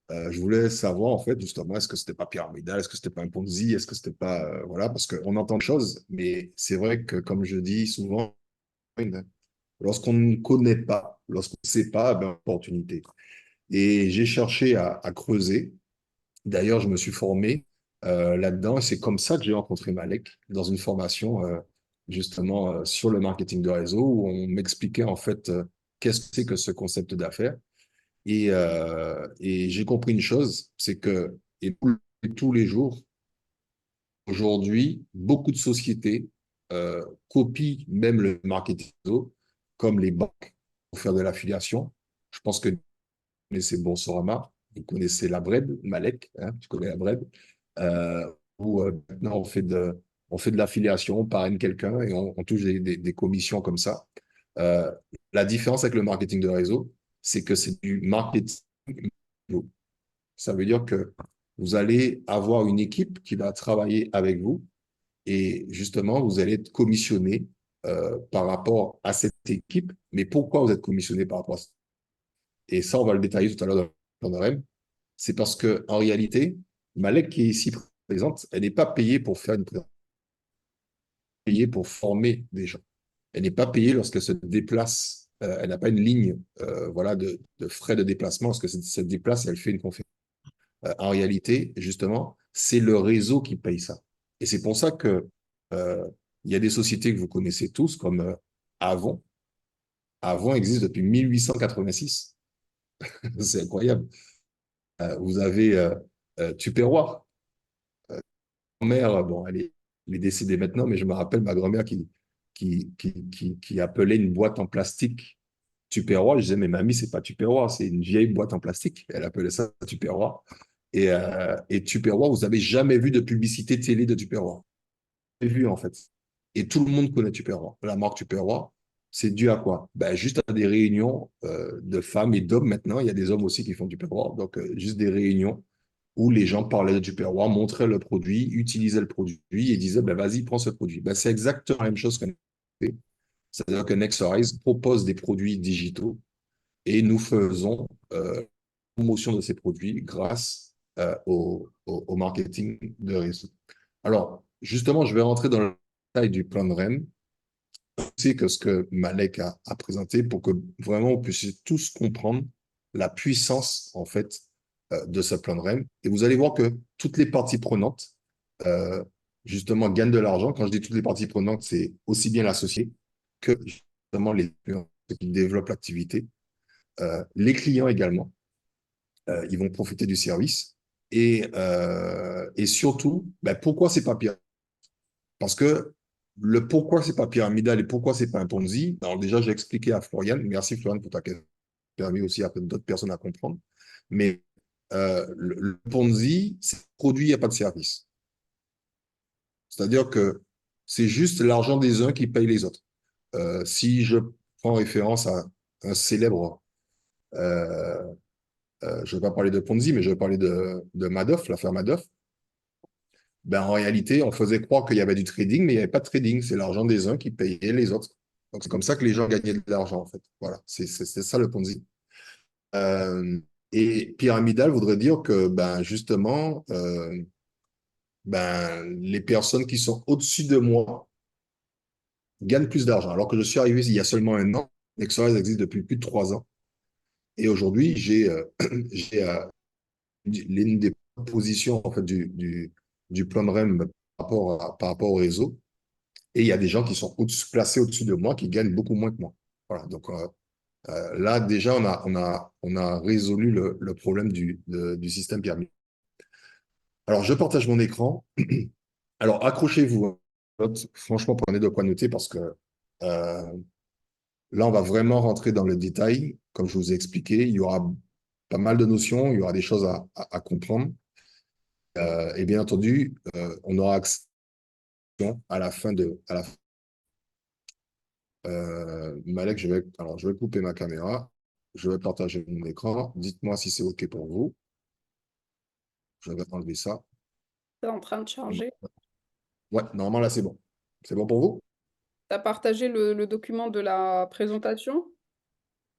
Je voulais savoir, en fait, justement, est-ce que c'était pas pyramidal, est-ce que c'était pas un Ponzi, est-ce que c'était pas, voilà, parce qu'on entend des choses, mais c'est vrai que, comme je dis souvent, lorsqu'on ne connaît pas, lorsqu'on ne sait pas, ben, opportunité. Et j'ai cherché à creuser. D'ailleurs, je me suis formé là-dedans, et c'est comme ça que j'ai rencontré Malek, dans une formation, justement, sur le marketing de réseau, où on m'expliquait, en fait, qu'est-ce que c'est que ce concept d'affaires. Et j'ai compris une chose, c'est que et tous les jours, aujourd'hui, beaucoup de sociétés copient même le marketing réseau, comme les banques pour faire de l'affiliation. Je pense que vous connaissez Boursorama, vous connaissez la Breb, Malek, hein, tu connais la Breb, où maintenant on fait de l'affiliation, on parraine quelqu'un et on touche des commissions comme ça. Euh, la différence avec le marketing de réseau, c'est que c'est du marketing. Ça veut dire que vous allez avoir une équipe qui va travailler avec vous et justement, vous allez être commissionné par rapport à cette équipe. Mais pourquoi vous êtes commissionné par rapport à ça? Et ça, on va le détailler tout à l'heure dans le plan de REM. C'est parce que en réalité, Malek qui est ici présente, elle n'est pas payée pour faire une présentation, elle est payée pour former des gens. Elle n'est pas payée lorsqu'elle se déplace. Elle n'a pas une ligne voilà, de frais de déplacement. Lorsqu'elle se déplace, elle fait une conférence. En réalité, justement, c'est le réseau qui paye ça. Et c'est pour ça que il y a des sociétés que vous connaissez tous, comme Avon. Avon existe depuis 1886. C'est incroyable. Vous avez Tupperware. Ma mère, bon, elle est décédée maintenant, mais je me rappelle ma grand-mère qui appelait une boîte en plastique Tupperware. Je disais, mais mamie, c'est pas Tupperware, c'est une vieille boîte en plastique. Elle appelait ça Tupperware. Et Tupperware, vous n'avez jamais vu de publicité télé de Tupperware. Jamais vu, en fait. Et tout le monde connaît Tupperware. La marque Tupperware, c'est dû à quoi? Ben, juste à des réunions de femmes et d'hommes maintenant. Il y a des hommes aussi qui font Tupperware. Donc, juste des réunions où les gens parlaient de Tupperware, montraient le produit, utilisaient le produit et disaient, ben, vas-y, prends ce produit. Ben, c'est exactement la même chose qu'on fait. C'est-à-dire que Nexorize propose des produits digitaux et nous faisons promotion de ces produits grâce au marketing de réseau. Alors, justement, je vais rentrer dans le détail du plan de REM. C'est que ce que Malek a présenté pour que vraiment on puisse tous comprendre la puissance, en fait, de ce plan de REM. Et vous allez voir que toutes les parties prenantes, euh, justement, gagnent de l'argent. Quand je dis toutes les parties prenantes, c'est aussi bien l'associé que justement les ceux qui développent l'activité, les clients également. Ils vont profiter du service. Et surtout, ben, pourquoi c'est pas pyramidal? Parce que le pourquoi c'est pas pyramidal et pourquoi c'est pas un Ponzi, alors déjà, j'ai expliqué à Florian. Merci Florian pour ta question. Ça permis aussi à d'autres personnes à comprendre. Mais le Ponzi, c'est produit, il n'y a pas de service. C'est-à-dire que c'est juste l'argent des uns qui paye les autres. Si je prends référence à un célèbre je ne vais pas parler de Ponzi, mais je vais parler de Madoff, l'affaire Madoff. Ben, en réalité, on faisait croire qu'il y avait du trading, mais il n'y avait pas de trading. C'est l'argent des uns qui payait les autres. Donc, c'est comme ça que les gens gagnaient de l'argent, en fait. Voilà, c'est ça le Ponzi. Euh, et pyramidal voudrait dire que, ben, justement, ben, les personnes qui sont au-dessus de moi gagnent plus d'argent. Alors que je suis arrivé il y a seulement un an, Nexorize existe depuis plus de 3 ans. Et aujourd'hui, j'ai l'une des positions en fait, du plan de REM par rapport au réseau. Et il y a des gens qui sont placés au-dessus de moi qui gagnent beaucoup moins que moi. Voilà, donc là, déjà, on a résolu le problème du système pyramidal. Alors, je partage mon écran. Alors, accrochez-vous. Franchement, prenez de quoi noter parce que là, on va vraiment rentrer dans le détail. Comme je vous ai expliqué, il y aura pas mal de notions, il y aura des choses à comprendre. Et bien entendu, on aura accès à la fin Malek, alors, je vais couper ma caméra. Je vais partager mon écran. Dites-moi si c'est OK pour vous. Je vais enlever ça. C'est en train de charger. Ouais, normalement, là, c'est bon. C'est bon pour vous? Tu as partagé le document de la présentation?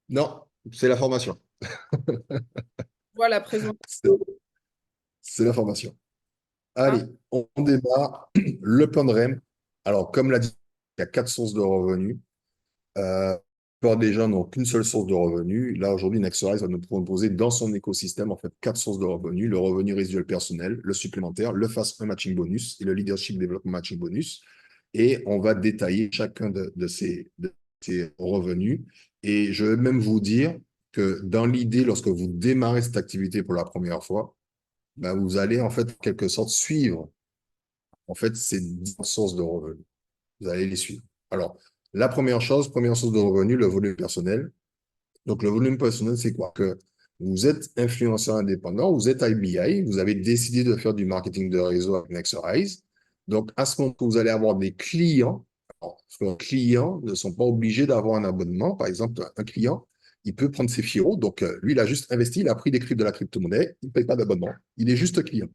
Non, c'est la formation. vois la présentation. C'est c'est l'information. Ah, Allez, on démarre. Le plan de REM. Alors, comme l'a dit, il y a quatre sources de revenus. La plupart des gens n'ont qu'une seule source de revenus. Là, aujourd'hui, Nextwise va nous proposer dans son écosystème, en fait, quatre sources de revenus. Le revenu résiduel personnel, le supplémentaire, le Fast 1 Matching Bonus et le Leadership Development Matching Bonus. Et on va détailler chacun de ces revenus. Et je vais même vous dire que dans l'idée, lorsque vous démarrez cette activité pour la première fois, ben, vous allez, en fait, en quelque sorte, suivre, en fait, ces 10 sources de revenus. Vous allez les suivre. Alors, la première chose, première source de revenus, le volume personnel. Donc, le volume personnel, c'est quoi? Que vous êtes influenceur indépendant, vous êtes IBI, vous avez décidé de faire du marketing de réseau avec Nexterize. Donc, à ce moment, vous allez avoir des clients. Alors, les clients ne sont pas obligés d'avoir un abonnement. Par exemple, un client, il peut prendre ses FIRO. Donc, lui, il a juste investi, il a pris des cryptos de la crypto-monnaie, il ne paye pas d'abonnement. Il est juste client.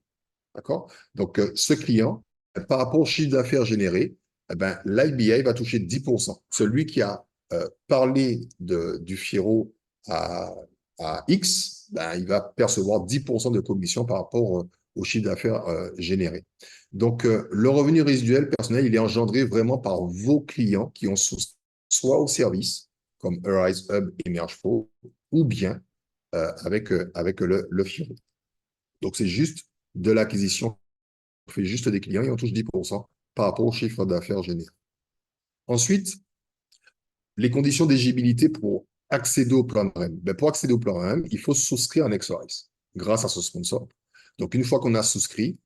D'accord? Donc, ce client, par rapport au chiffre d'affaires généré, eh ben, l'IBI va toucher 10%. Celui qui a parlé du FIRO à, à X, ben, il va percevoir 10% de commission par rapport au chiffre d'affaires généré. Donc, le revenu résiduel personnel, il est engendré vraiment par vos clients qui ont souscrit soit au service, comme Arise Hub et MergePro, ou bien avec le FIRO. Donc, c'est juste de l'acquisition. On fait juste des clients et on touche 10% par rapport au chiffre d'affaires généré. Ensuite, les conditions d'éligibilité pour accéder au plan de REM. Ben, pour accéder au plan de REM, il faut souscrire en XORIS grâce à ce sponsor. Donc, une fois qu'on a souscrit,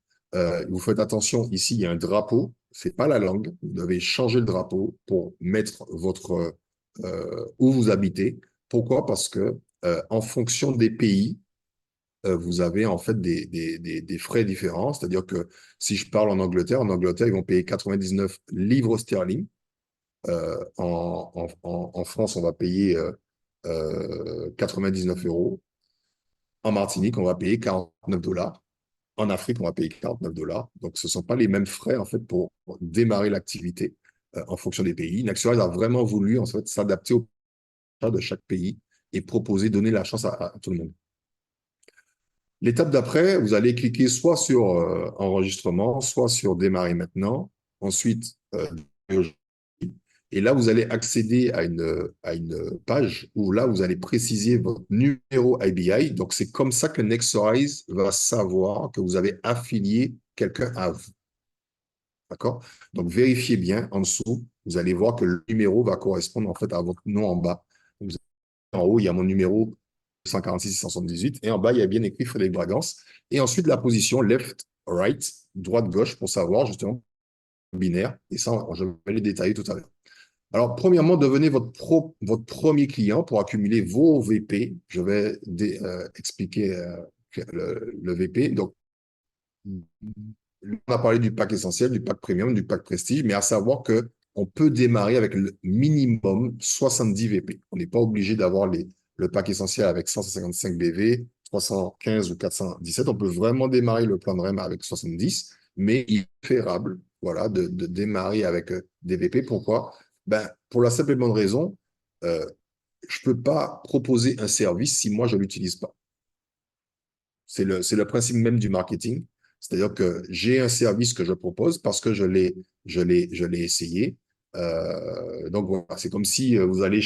vous faites attention, ici, il y a un drapeau, ce n'est pas la langue, vous devez changer le drapeau pour mettre où vous habitez. Pourquoi? Parce que en fonction des pays, vous avez en fait des frais différents. C'est-à-dire que si je parle en Angleterre, ils vont payer 99 livres sterling. En France, on va payer 99 euros. En Martinique, on va payer 49 dollars. En Afrique, on va payer 49 dollars. Donc, ce ne sont pas les mêmes frais en fait pour démarrer l'activité en fonction des pays. Naxurise a vraiment voulu en fait s'adapter au cas de chaque pays et proposer, donner la chance à tout le monde. L'étape d'après, vous allez cliquer soit sur enregistrement, soit sur démarrer maintenant. Ensuite, et là, vous allez accéder à une page où là, vous allez préciser votre numéro IBI. Donc, c'est comme ça que Nextorize va savoir que vous avez affilié quelqu'un à vous. D'accord? Donc, vérifiez bien en dessous. Vous allez voir que le numéro va correspondre en fait à votre nom en bas. Vous en haut, il y a mon numéro 146 678 et en bas, il y a bien écrit Frédéric Bragance. Et ensuite, la position left, right, droite, gauche pour savoir justement binaire. Et ça, je vais les détailler tout à l'heure. Alors, premièrement, devenez votre premier client pour accumuler vos VP. Je vais expliquer le VP. Donc, on a parlé du pack essentiel, du pack premium, du pack prestige, mais à savoir que on peut démarrer avec le minimum 70 VP. On n'est pas obligé d'avoir le pack essentiel avec 155 BV, 315 ou 417. On peut vraiment démarrer le plan de REM avec 70, mais il est préférable voilà, de démarrer avec des VP. Pourquoi? Ben, pour la simple et bonne raison, euh, je ne peux pas proposer un service si moi je ne l'utilise pas. C'est le principe même du marketing. C'est-à-dire que j'ai un service que je propose parce que je l'ai essayé. Donc, voilà, c'est comme si vous allez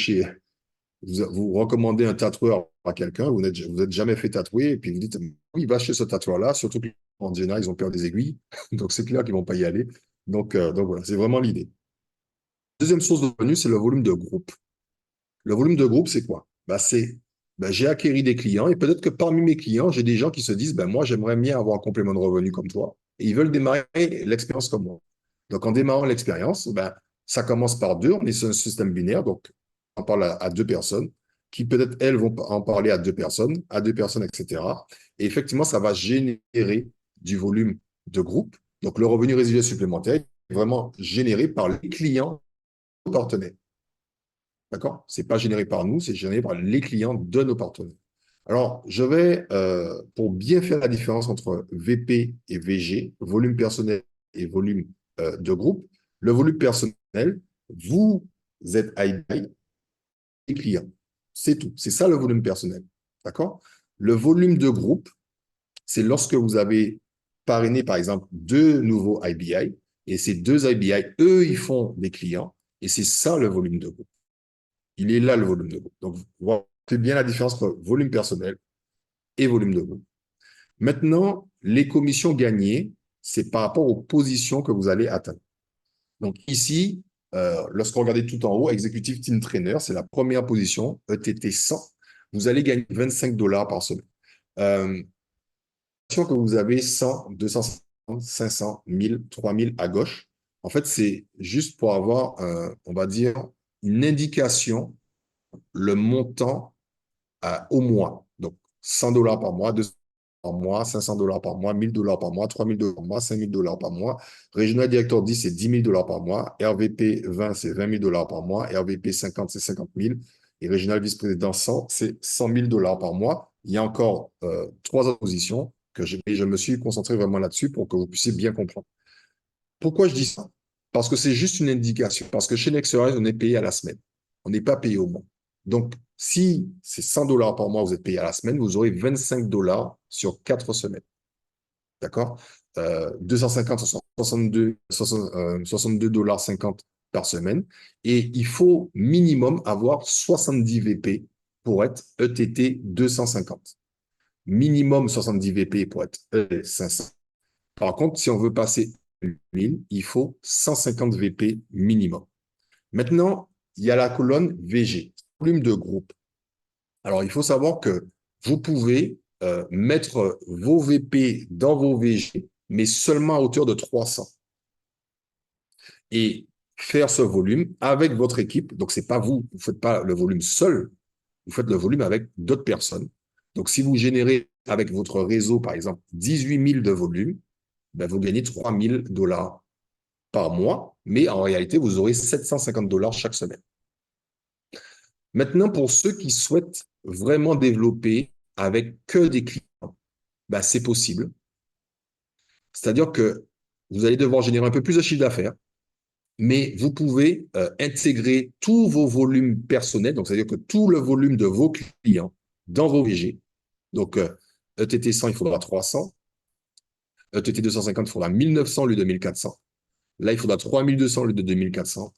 vous recommandez un tatoueur à quelqu'un, vous n'êtes jamais fait tatouer, et puis vous dites, oui, va chez ce tatoueur-là, surtout qu'en général, ils ont peur des aiguilles. Donc, c'est clair qu'ils ne vont pas y aller. Donc voilà, c'est vraiment l'idée. Deuxième source de revenus, c'est le volume de groupe. Le volume de groupe, c'est quoi? J'ai acquéri des clients et peut-être que parmi mes clients, j'ai des gens qui se disent, moi, j'aimerais bien avoir un complément de revenu comme toi. Et ils veulent démarrer l'expérience comme moi. Donc, en démarrant l'expérience, ça commence par deux. On est sur un système binaire. Donc, on parle à deux personnes qui peut-être, elles, vont en parler à deux personnes, etc. Et effectivement, ça va générer du volume de groupe. Donc, le revenu résiduel supplémentaire est vraiment généré par les clients partenaires. D'accord? Ce n'est pas généré par nous, c'est généré par les clients de nos partenaires. Alors, je vais, pour bien faire la différence entre VP et VG, volume personnel et volume de groupe, le volume personnel, vous êtes IBI et client. C'est tout. C'est ça le volume personnel. D'accord? Le volume de groupe, c'est lorsque vous avez parrainé, par exemple, deux nouveaux IBI, et ces deux IBI, eux, ils font des clients, et c'est ça le volume de groupe. Il est là le volume de groupe. Donc, voilà bien la différence entre volume personnel et volume de groupe. Maintenant, les commissions gagnées, c'est par rapport aux positions que vous allez atteindre. Donc ici, lorsqu'on regardait tout en haut, Executive Team Trainer, c'est la première position, ETT 100. Vous allez gagner 25 dollars par semaine. Que vous avez 100, 250, 500, 1000, 3000 à gauche, en fait, c'est juste pour avoir, on va dire, une indication, le montant au mois. Donc, 100 dollars par mois, 200 par mois, 500 dollars par mois, 1000 dollars par mois, 3000 dollars par mois, 5000 dollars par mois. Regional Director 10, c'est 10 000 dollars par mois. RVP 20, c'est 20 000 dollars par mois. RVP 50, c'est 50 000. Et Regional Vice-président 100, c'est 100 000 dollars par mois. Il y a encore trois autres positions que je me suis concentré vraiment là-dessus pour que vous puissiez bien comprendre. Pourquoi je dis ça? Parce que c'est juste une indication. Parce que chez Nexterize, on est payé à la semaine. On n'est pas payé au mois. Donc, si c'est 100 dollars par mois, vous êtes payé à la semaine, vous aurez 25 dollars sur 4 semaines. D'accord? 250, 62 dollars 50 par semaine. Et il faut minimum avoir 70 VP pour être ETT 250. Minimum 70 VP pour être ETT 500. Par contre, si on veut passer 1000, il faut 150 VP minimum. Maintenant, il y a la colonne VG, volume de groupe. Alors, il faut savoir que vous pouvez mettre vos VP dans vos VG, mais seulement à hauteur de 300. Et faire ce volume avec votre équipe. Donc, c'est pas vous ne faites pas le volume seul, vous faites le volume avec d'autres personnes. Donc, si vous générez avec votre réseau, par exemple, 18 000 de volume, ben, vous gagnez 3 000 dollars par mois, mais en réalité, vous aurez 750 dollars chaque semaine. Maintenant, pour ceux qui souhaitent vraiment développer avec que des clients, ben, c'est possible. C'est-à-dire que vous allez devoir générer un peu plus de chiffre d'affaires, mais vous pouvez intégrer tous vos volumes personnels, donc c'est-à-dire que tout le volume de vos clients dans vos VG. Donc, ETT 100, il faudra 300. ETT 250, il faudra 1900 au lieu de 1400. Là, il faudra 3200 au lieu de 2400.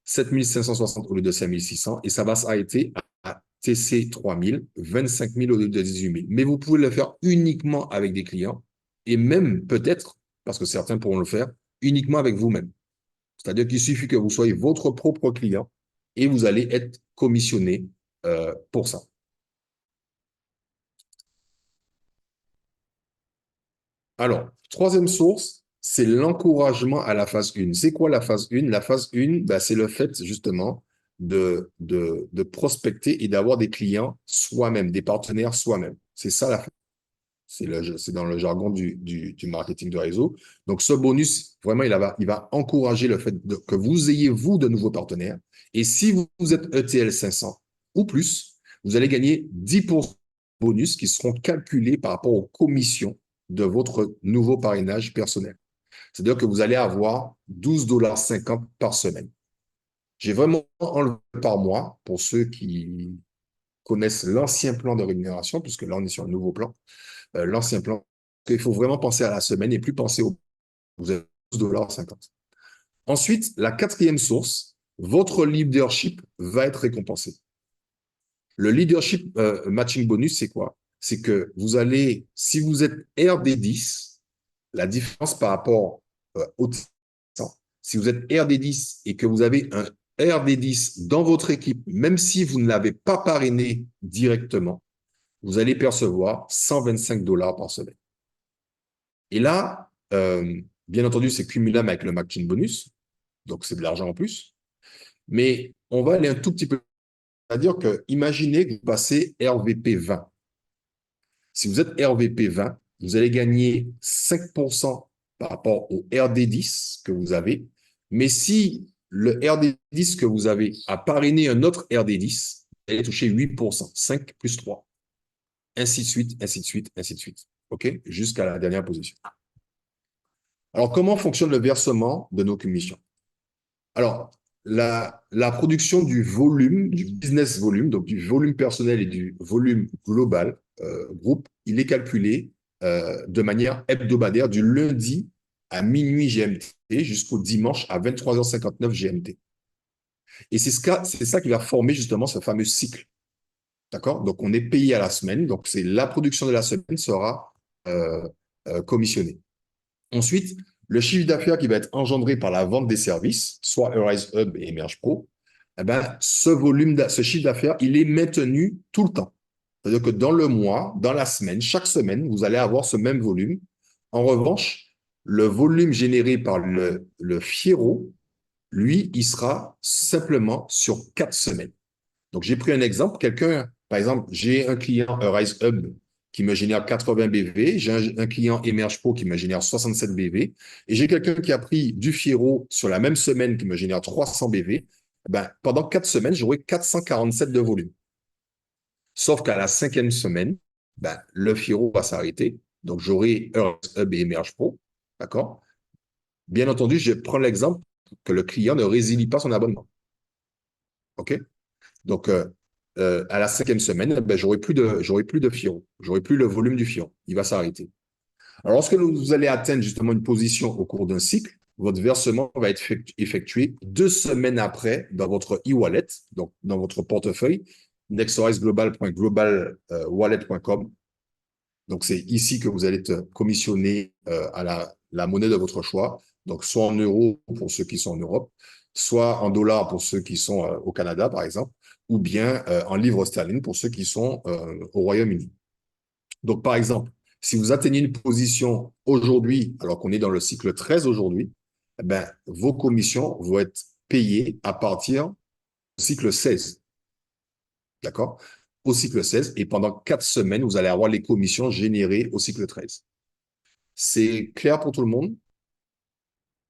7560 au lieu de 5600 et ça va s'arrêter à TC 3000, 25 000 au lieu de 18 000. Mais vous pouvez le faire uniquement avec des clients et même peut-être, parce que certains pourront le faire, uniquement avec vous-même. C'est-à-dire qu'il suffit que vous soyez votre propre client et vous allez être commissionné pour ça. Alors, troisième source, c'est l'encouragement à la phase 1. C'est quoi la phase 1? La phase 1, ben, c'est le fait justement de prospecter et d'avoir des clients soi-même, des partenaires soi-même. C'est ça la phase. C'est dans le jargon du marketing de réseau. Donc, ce bonus, vraiment, il va encourager le fait que vous ayez, vous, de nouveaux partenaires. Et si vous êtes ETL 500 ou plus, vous allez gagner 10% de bonus qui seront calculés par rapport aux commissions de votre nouveau parrainage personnel. C'est-à-dire que vous allez avoir 12,50 dollars par semaine. J'ai vraiment enlevé par mois pour ceux qui connaissent l'ancien plan de rémunération, puisque là, on est sur un nouveau plan. L'ancien plan, il faut vraiment penser à la semaine et plus penser au vous avez 12,50 $. Ensuite, la quatrième source, votre leadership va être récompensé. Le leadership matching bonus, c'est quoi? C'est que vous allez, si vous êtes RD10, la différence par rapport au si vous êtes RD10 et que vous avez un RD10 dans votre équipe, même si vous ne l'avez pas parrainé directement, vous allez percevoir 125 dollars par semaine. Et là, bien entendu, c'est cumulable avec le matching bonus, donc c'est de l'argent en plus. Mais on va aller un tout petit peu. C'est-à-dire que, imaginez que vous passez RVP 20. Si vous êtes RVP 20, vous allez gagner 5% par rapport au RD10 que vous avez. Mais si le RD10 que vous avez a parrainé un autre RD10, vous allez toucher 8%, 5 plus 3. Ainsi de suite, ainsi de suite, ainsi de suite. OK? Jusqu'à la dernière position. Alors, comment fonctionne le versement de nos commissions? Alors, la production du volume, du business volume, donc du volume personnel et du volume global, groupe, il est calculé de manière hebdomadaire du lundi à minuit GMT jusqu'au dimanche à 23h59 GMT. Et c'est ça qui va former justement ce fameux cycle. D'accord? Donc, on est payé à la semaine. Donc, c'est la production de la semaine sera commissionnée. Ensuite, le chiffre d'affaires qui va être engendré par la vente des services, soit Arise Hub et Emerge Pro, eh ben, ce chiffre d'affaires, il est maintenu tout le temps. C'est-à-dire que dans le mois, dans la semaine, chaque semaine, vous allez avoir ce même volume. En revanche, le volume généré par le Fiero, lui, il sera simplement sur 4 semaines. Donc, j'ai pris un exemple. Par exemple, j'ai un client Rise Hub qui me génère 80 BV, j'ai un client Emerge Pro qui me génère 67 BV, et j'ai quelqu'un qui a pris du Fiero sur la même semaine qui me génère 300 BV. Ben, pendant 4 semaines, j'aurai 447 de volume. Sauf qu'à la 5e semaine, ben, le Fiero va s'arrêter. Donc, j'aurai Rise Hub et Emerge Pro. D'accord? Bien entendu, je prends l'exemple que le client ne résilie pas son abonnement. OK? Donc, à la 5e semaine, ben, j'aurai plus de FIRO. J'aurai plus le volume du FIRO. Il va s'arrêter. Alors, lorsque vous allez atteindre justement une position au cours d'un cycle, votre versement va être effectué 2 semaines après dans votre e-wallet, donc dans votre portefeuille, nextorizeglobal.globalwallet.com. Donc, c'est ici que vous allez être commissionné à la monnaie de votre choix. Donc, soit en euros pour ceux qui sont en Europe, soit en dollars pour ceux qui sont au Canada, par exemple, ou bien en livres sterling pour ceux qui sont au Royaume-Uni. Donc, par exemple, si vous atteignez une position aujourd'hui, alors qu'on est dans le cycle 13 aujourd'hui, eh ben, vos commissions vont être payées à partir du cycle 16. D'accord? Au cycle 16, et pendant 4 semaines, vous allez avoir les commissions générées au cycle 13. C'est clair pour tout le monde?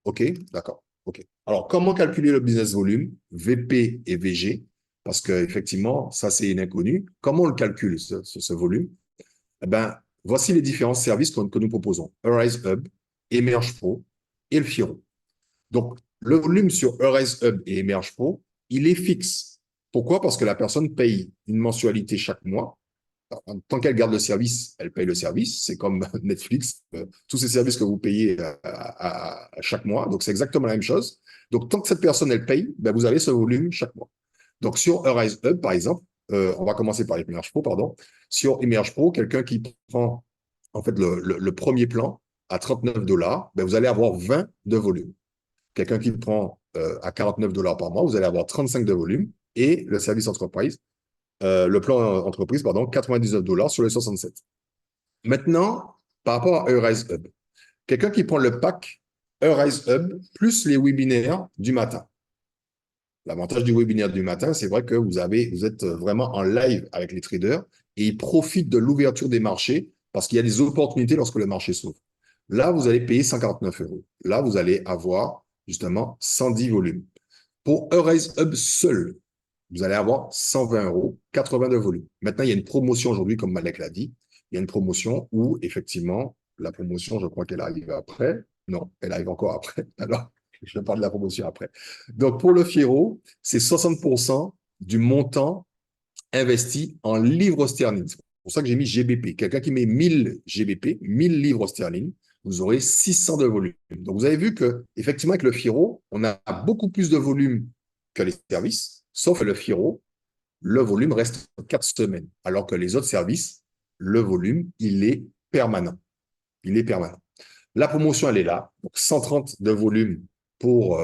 OK? D'accord. OK. Alors, comment calculer le business volume, VP et VG? Parce qu'effectivement, ça, c'est une inconnue. Comment on le calcule, ce volume? Eh ben, voici les différents services que nous proposons. Arise Hub, Emerge Pro et le Firo. Donc, le volume sur Arise Hub et Emerge Pro, il est fixe. Pourquoi? Parce que la personne paye une mensualité chaque mois. Tant qu'elle garde le service, elle paye le service. C'est comme Netflix, tous ces services que vous payez à chaque mois. Donc, c'est exactement la même chose. Donc, tant que cette personne, elle paye, ben, vous avez ce volume chaque mois. Donc, sur Arise Hub, par exemple, on va commencer par Emerge Pro, pardon. Sur Emerge Pro, quelqu'un qui prend en fait le premier plan à 39 $, ben, vous allez avoir 20 de volume. Quelqu'un qui prend à 49 $ par mois, vous allez avoir 35 de volume. Et le service entreprise, le plan entreprise, pardon, 99 $ sur les 67. Maintenant, par rapport à Erise Hub, quelqu'un qui prend le pack Erise Hub plus les webinaires du matin. L'avantage du webinaire du matin, c'est vrai que vous êtes vraiment en live avec les traders et ils profitent de l'ouverture des marchés parce qu'il y a des opportunités lorsque le marché s'ouvre. Là, vous allez payer 149 €. Là, vous allez avoir justement 110 volumes. Pour Erise Hub seul, vous allez avoir 120 €, 80 de volume. Maintenant, il y a une promotion aujourd'hui, comme Malek l'a dit. Il y a une promotion où, effectivement, la promotion, je crois qu'elle arrive après. Non, elle arrive encore après. Alors, je parle de la promotion après. Donc, pour le Fiero, c'est 60% du montant investi en livres sterling. C'est pour ça que j'ai mis GBP. Quelqu'un qui met 1000 GBP, 1000 livres sterling, vous aurez 600 de volume. Donc, vous avez vu que, effectivement, avec le Fiero, on a beaucoup plus de volume que les services, sauf que le Fiero, le volume reste 4 semaines, alors que les autres services, le volume, il est permanent. Il est permanent. La promotion, elle est là. Donc, 130 de volume pour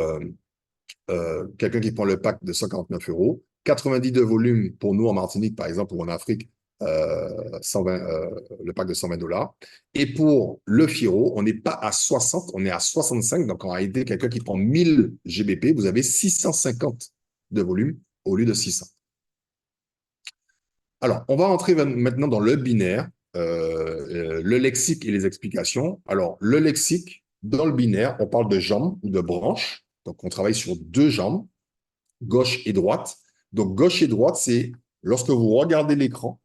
quelqu'un qui prend le pack de 149 €, 90 de volume pour nous en Martinique, par exemple, ou en Afrique, 120, le pack de 120 $. Et pour le Firo, on n'est pas à 60, on est à 65. Donc, en réalité, quelqu'un qui prend 1000 GBP, vous avez 650 de volume au lieu de 600. Alors, on va entrer maintenant dans le binaire, le lexique et les explications. Alors, le lexique, dans le binaire, on parle de jambes ou de branches. Donc, on travaille sur 2 jambes, gauche et droite. Donc, gauche et droite, c'est lorsque vous regardez l'écran,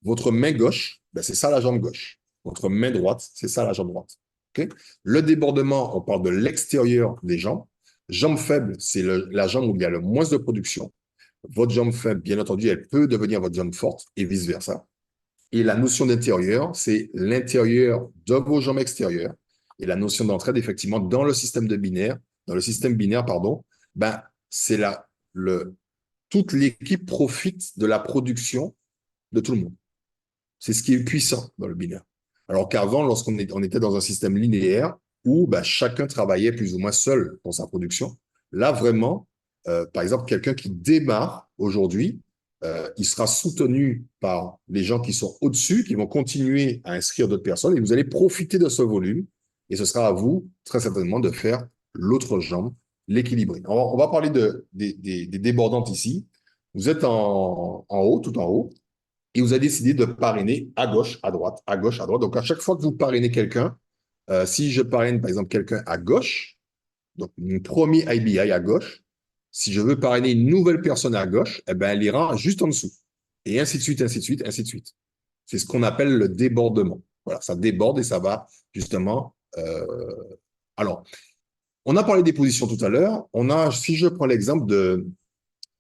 votre main gauche, ben, c'est ça la jambe gauche. Votre main droite, c'est ça la jambe droite. Okay? Le débordement, on parle de l'extérieur des jambes. Jambe faible, c'est la jambe où il y a le moins de production. Votre jambe faible, bien entendu, elle peut devenir votre jambe forte et vice-versa. Et la notion d'intérieur, c'est l'intérieur de vos jambes extérieures. Et la notion d'entraide, effectivement, dans le système binaire, pardon, ben, c'est toute l'équipe profite de la production de tout le monde. C'est ce qui est puissant dans le binaire. Alors qu'avant, on était dans un système linéaire où ben, chacun travaillait plus ou moins seul pour sa production, là, vraiment, par exemple, quelqu'un qui démarre aujourd'hui, il sera soutenu par les gens qui sont au-dessus, qui vont continuer à inscrire d'autres personnes, et vous allez profiter de ce volume, et ce sera à vous, très certainement, de faire l'autre jambe, l'équilibrer. On va parler des débordantes ici. Vous êtes en haut, tout en haut, et vous avez décidé de parrainer à gauche, à droite, à gauche, à droite. Donc, à chaque fois que vous parrainez quelqu'un, si je parraine, par exemple, quelqu'un à gauche, donc mon premier IBI à gauche, si je veux parrainer une nouvelle personne à gauche, eh ben, elle ira juste en dessous. Et ainsi de suite, ainsi de suite, ainsi de suite. C'est ce qu'on appelle le débordement. Voilà, ça déborde et ça va justement. Alors, on a parlé des positions tout à l'heure. Si je prends l'exemple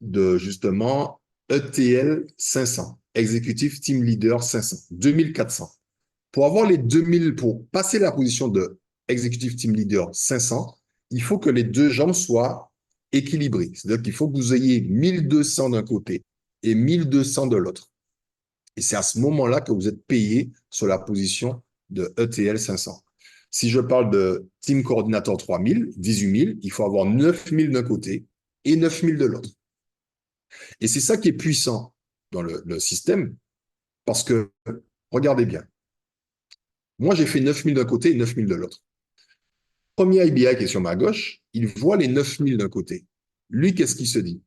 de justement ETL 500, Executive Team Leader 500, 2400. Pour avoir les 2000, pour passer la position de Executive Team Leader 500, il faut que les deux jambes soient équilibrées. C'est-à-dire qu'il faut que vous ayez 1200 d'un côté et 1200 de l'autre. Et c'est à ce moment-là que vous êtes payé sur la position de ETL 500. Si je parle de Team Coordinator 3000, 18 000, il faut avoir 9000 d'un côté et 9000 de l'autre. Et c'est ça qui est puissant dans le système, parce que, regardez bien, moi j'ai fait 9000 d'un côté et 9000 de l'autre. Premier IBI qui est sur ma gauche, il voit les 9000 d'un côté. Lui, qu'est-ce qu'il se dit?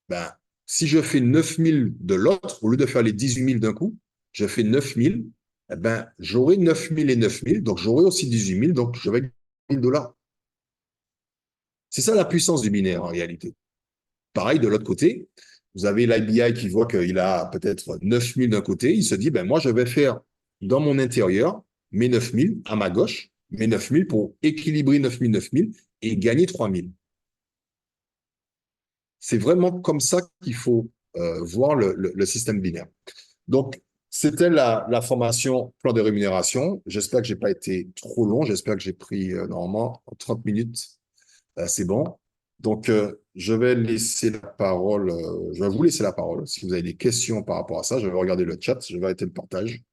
Ben, si je fais 9000 de l'autre, au lieu de faire les 18 000 d'un coup, je fais 9000, eh ben, j'aurai 9000 et 9000, donc j'aurai aussi 18 000, donc je vais gagner 1000 $. C'est ça la puissance du binaire en réalité. Pareil, de l'autre côté, vous avez l'IBI qui voit qu'il a peut-être 9000 d'un côté. Il se dit, ben moi, je vais faire dans mon intérieur mes 9000 à ma gauche, mes 9000 pour équilibrer 9000, 9000 et gagner 3000. C'est vraiment comme ça qu'il faut voir le système binaire. Donc, c'était la formation plan de rémunération. J'espère que je n'ai pas été trop long. J'espère que j'ai pris normalement 30 minutes. C'est bon. Donc, je vais laisser la parole. Je vais vous laisser la parole. Si vous avez des questions par rapport à ça, je vais regarder le chat. Je vais arrêter le partage.